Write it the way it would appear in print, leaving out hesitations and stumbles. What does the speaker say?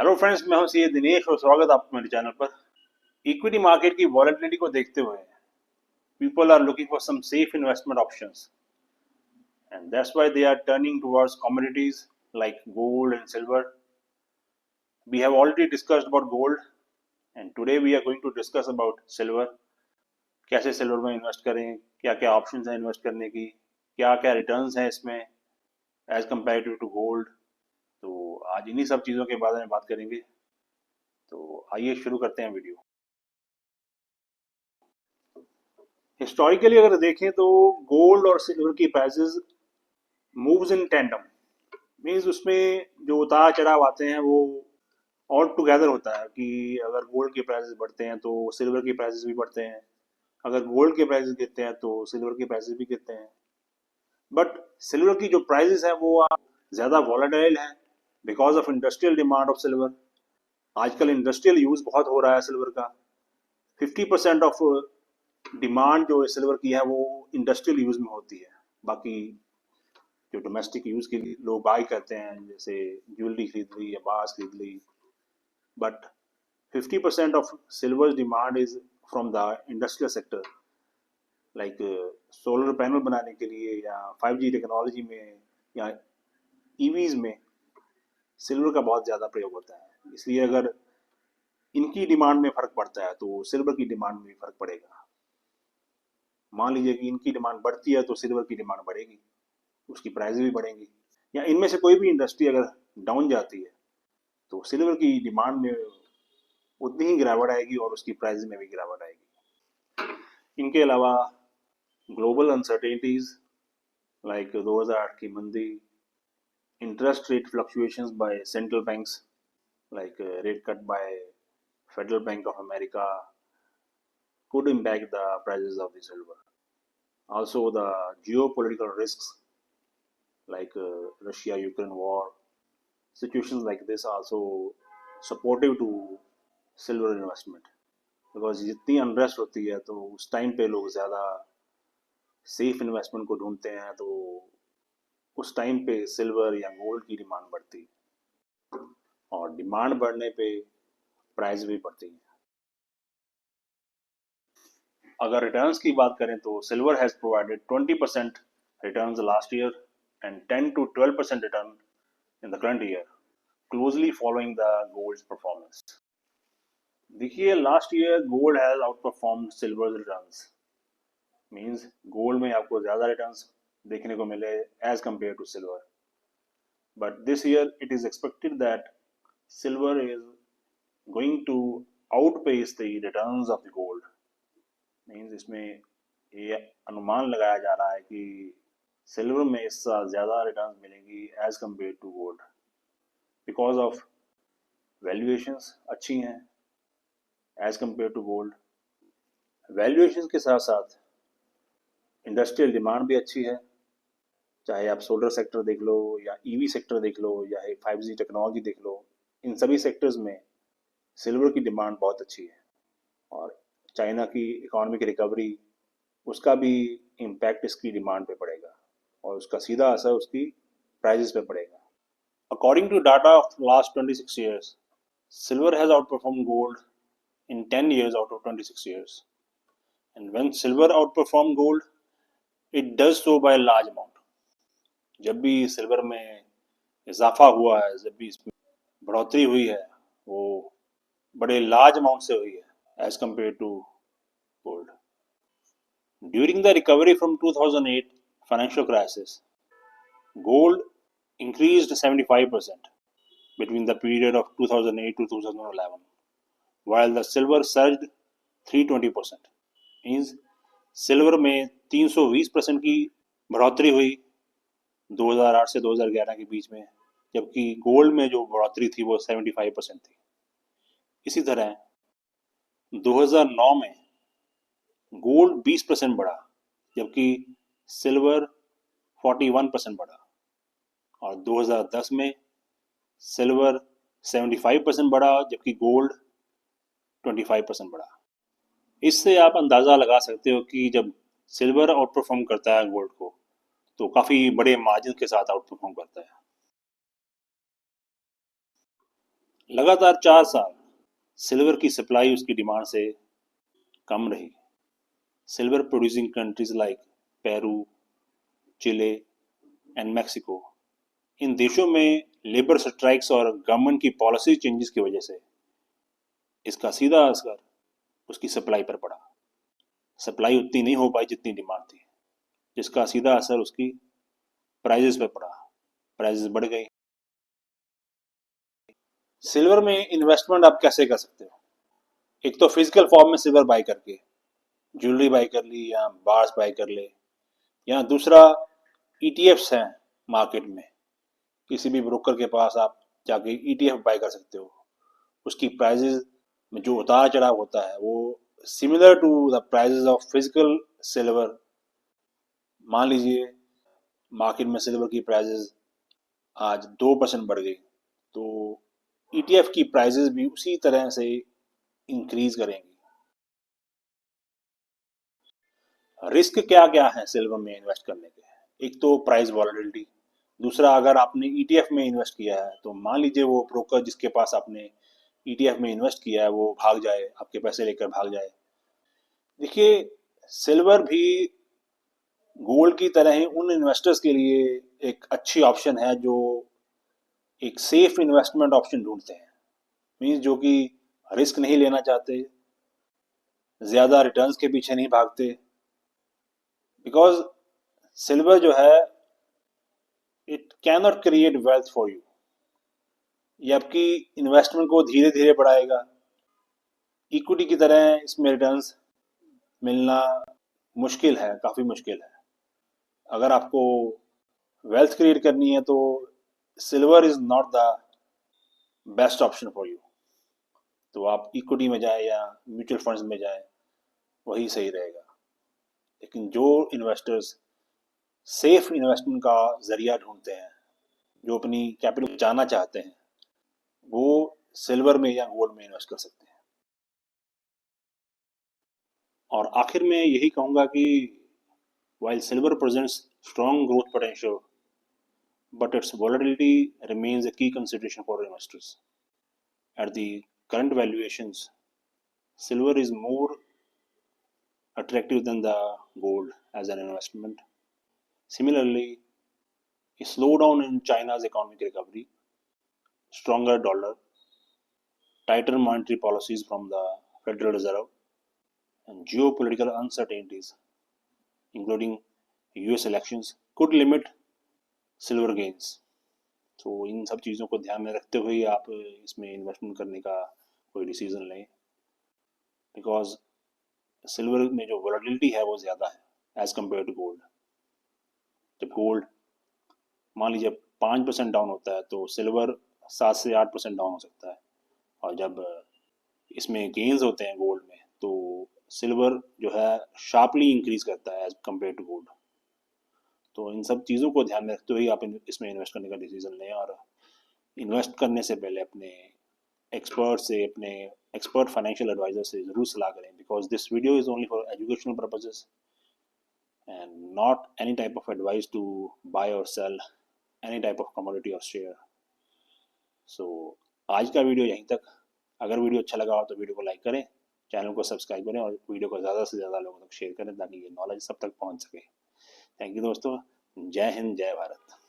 Hello friends, मैं हूं सी दिनेश और स्वागत है आपका मेरे चैनल पर। इक्विटी मार्केट की वॉलेटिलिटी को देखते हुए people are looking for some safe investment options and that's why they are turning towards commodities like gold and silver. We have already discussed about gold and today we are going to discuss about silver. कैसे silver में invest करें, क्या क्या options हैं invest करने की, क्या क्या रिटर्न्स हैं इसमें एज कम्पेरेटिव टू गोल्ड। तो आज इन्हीं सब चीज़ों के बारे में बात करेंगे। तो आइए शुरू करते हैं वीडियो। हिस्टोरिकली अगर देखें तो गोल्ड और सिल्वर की prices moves in tandem, means उसमें जो उतार चढ़ाव आते हैं वो ऑल टुगेदर होता है कि अगर गोल्ड के प्राइसेस बढ़ते हैं तो सिल्वर के प्राइसेस भी बढ़ते हैं, अगर गोल्ड के प्राइसेस गिरते हैं तो सिल्वर के प्राइसेस भी गिरते हैं। बट सिल्वर की जो प्राइसेस हैं वो ज़्यादा वॉलेटाइल हैं because of industrial demand of silver. आजकल इंडस्ट्रियल यूज़ बहुत हो रहा है सिल्वर का। 50% ऑफ डिमांड जो सिल्वर की है वो इंडस्ट्रियल यूज़ में होती है। बाकी जो डोमेस्टिक यूज़ के लिए लोग बाई करते हैं, जैसे ज्वेलरी खरीद ली या बास खरीद ली, but 50% of silver's demand is from the industrial sector, like solar panel बनाने के लिए या 5G टेक्नोलॉजी में या ईवीज में सिल्वर का बहुत ज़्यादा प्रयोग होता है। इसलिए अगर इनकी डिमांड में फ़र्क पड़ता है तो सिल्वर की डिमांड में भी फ़र्क पड़ेगा। मान लीजिए कि इनकी डिमांड बढ़ती है तो सिल्वर की डिमांड बढ़ेगी, उसकी प्राइस भी बढ़ेंगी। या इनमें से कोई भी इंडस्ट्री अगर डाउन जाती है तो सिल्वर की डिमांड में उतनी ही गिरावट आएगी और उसकी प्राइस में भी गिरावट आएगी। इनके अलावा ग्लोबल अनसर्टेनिटीज लाइक 2008 की मंदी, interest rate fluctuations by central banks like rate cut by federal bank of America could impact the prices of the silver. Also, the geopolitical risks like Russia-Ukraine war, situations like this are also supportive to silver investment, because जितनी unrest होती है तो उस time पे लोग ज़्यादा safe investment को ढूंढते हैं, तो उस टाइम पे सिल्वर या गोल्ड की डिमांड बढ़ती है और डिमांड बढ़ने पे प्राइस भी बढ़ती है। अगर रिटर्न्स की बात करें तो silver has provided 20% returns last year and 10 to 12% return in the current year, closely following the gold's performance. देखिए, last year gold has outperformed silver returns, means gold में आपको ज़्यादा रिटर्न्स देखने को मिले as compare to silver. But this year it is expected that silver is going to outpace the returns of the gold. Means इसमें ये अनुमान लगाया जा रहा है कि सिल्वर में इस साल ज़्यादा रिटर्न्स मिलेंगी as compare to gold, because of valuations अच्छी हैं as compare to gold. Valuations के साथ साथ इंडस्ट्रियल डिमांड भी अच्छी है, चाहे आप सोलर सेक्टर देख लो या ईवी सेक्टर देख लो या 5G टेक्नोलॉजी देख लो, इन सभी सेक्टर्स में सिल्वर की डिमांड बहुत अच्छी है। और चाइना की इकोनॉमिक रिकवरी, उसका भी इम्पैक्ट इसकी डिमांड पे पड़ेगा और उसका सीधा असर उसकी प्राइसेस पे पड़ेगा। According to data of last 26 years, silver has outperformed gold in 10 years out of 26 years. And when silver outperformed gold, it does so by a large amount. जब भी सिल्वर में इजाफा हुआ है, जब भी इसमें बढ़ोतरी हुई है, वो बड़े लार्ज अमाउंट से हुई है as compare to gold. During the recovery from 2008 financial crisis, gold increased 75% between the period of 2008 to 2011, while the silver surged 320%. Means silver में 320% की बढ़ोतरी हुई 2008 से 2011 के बीच में, जबकि गोल्ड में जो बढ़ोतरी थी वो 75% थी। इसी तरह 2009 में गोल्ड 20% बढ़ा, जबकि सिल्वर 41% बढ़ा, और 2010 में सिल्वर 75% बढ़ा जबकि गोल्ड 25% बढ़ा। इससे आप अंदाज़ा लगा सकते हो कि जब सिल्वर आउट परफॉर्म करता है गोल्ड को तो काफ़ी बड़े मार्जिन के साथ आउट परफॉर्म करता है। लगातार 4 साल सिल्वर की सप्लाई उसकी डिमांड से कम रही। Silver producing countries like Peru, Chile and Mexico, इन देशों में लेबर स्ट्राइक्स और गवर्नमेंट की पॉलिसी चेंजेस की वजह से इसका सीधा असर उसकी सप्लाई पर पड़ा। सप्लाई उतनी नहीं हो पाई जितनी डिमांड थी, जिसका सीधा असर उसकी प्राइजेस पर पड़ा। प्राइजेस बढ़ गई। सिल्वर में इन्वेस्टमेंट आप कैसे कर सकते हो? एक तो फिजिकल फॉर्म में सिल्वर बाई करके, ज्वेलरी बाई कर ली या बार्स बाई कर ले, या दूसरा ईटीएफ्स हैं मार्केट में, किसी भी ब्रोकर के पास आप जाके ईटीएफ बाई कर सकते हो। उसकी प्राइजेस में जो उतार चढ़ाव होता है वो similar to the prices of physical silver. मान लीजिए मार्केट में सिल्वर की प्राइजेस आज 2% बढ़ गई, तो ईटीएफ की प्राइजेस भी उसी तरह से इंक्रीज करेंगी। रिस्क क्या क्या है सिल्वर में इन्वेस्ट करने के? एक तो प्राइस वॉलेटिलिटी। दूसरा, अगर आपने ईटीएफ में इन्वेस्ट किया है तो मान लीजिए वो ब्रोकर जिसके पास आपने ईटीएफ में इन्वेस्ट किया है वो भाग जाए, आपके पैसे लेकर भाग जाए। देखिए, सिल्वर भी गोल्ड की तरह ही उन इन्वेस्टर्स के लिए एक अच्छी ऑप्शन है जो एक सेफ इन्वेस्टमेंट ऑप्शन ढूंढते हैं। मीन्स जो कि रिस्क नहीं लेना चाहते, ज़्यादा रिटर्न्स के पीछे नहीं भागते। बिकॉज सिल्वर जो है, it can not create wealth for you. ये आपकी इन्वेस्टमेंट को धीरे धीरे बढ़ाएगा। इक्विटी की तरह इसमें रिटर्न्स मिलना मुश्किल है, काफ़ी मुश्किल है। अगर आपको वेल्थ क्रिएट करनी है तो silver is not the best option for you. तो आप इक्विटी में जाए या म्यूचुअल फंड्स में जाए, वही सही रहेगा। लेकिन जो इन्वेस्टर्स सेफ इन्वेस्टमेंट का जरिया ढूंढते हैं, जो अपनी कैपिटल बचाना चाहते हैं, वो सिल्वर में या गोल्ड में इन्वेस्ट कर सकते हैं। और आखिर में यही कहूँगा कि while silver presents strong growth potential, but its volatility remains a key consideration for investors. At the current valuations, silver is more attractive than the gold as an investment. Similarly, a slowdown in China's economic recovery, stronger dollar, tighter monetary policies from the Federal Reserve, and geopolitical uncertainties, including US elections, could limit silver gains. तो इन सब चीज़ों को ध्यान में रखते हुए आप इसमें इन्वेस्टमेंट करने का कोई डिसीजन लें। बिकॉज सिल्वर में जो वॉलेटिलिटी है वो ज़्यादा है एज़ कम्पेयर टू गोल्ड। जब गोल्ड मान लीजिए 5% डाउन होता है तो सिल्वर 7 से 8% डाउन हो सकता है। और जब इसमें गेंस होते हैं गोल्ड में तो सिल्वर जो है शार्पली इंक्रीज करता है एज कम्पेयर टू गोल्ड। तो इन सब चीज़ों को ध्यान में रखते हुए आप इसमें इन्वेस्ट करने का डिसीजन लें। और इन्वेस्ट करने से पहले अपने एक्सपर्ट से, अपने एक्सपर्ट फाइनेंशियल एडवाइजर से ज़रूर सलाह करें। Because this video is only for educational purposes and not any type of advice to buy और sell any type of commodity और शेयर। सो आज का वीडियो यहीं तक। अगर वीडियो अच्छा लगा हो तो वीडियो को लाइक करें, चैनल को सब्सक्राइब करें और वीडियो को ज़्यादा से ज़्यादा लोगों तक शेयर करें ताकि ये नॉलेज सब तक पहुंच सके। थैंक यू दोस्तों। जय हिंद, जय भारत।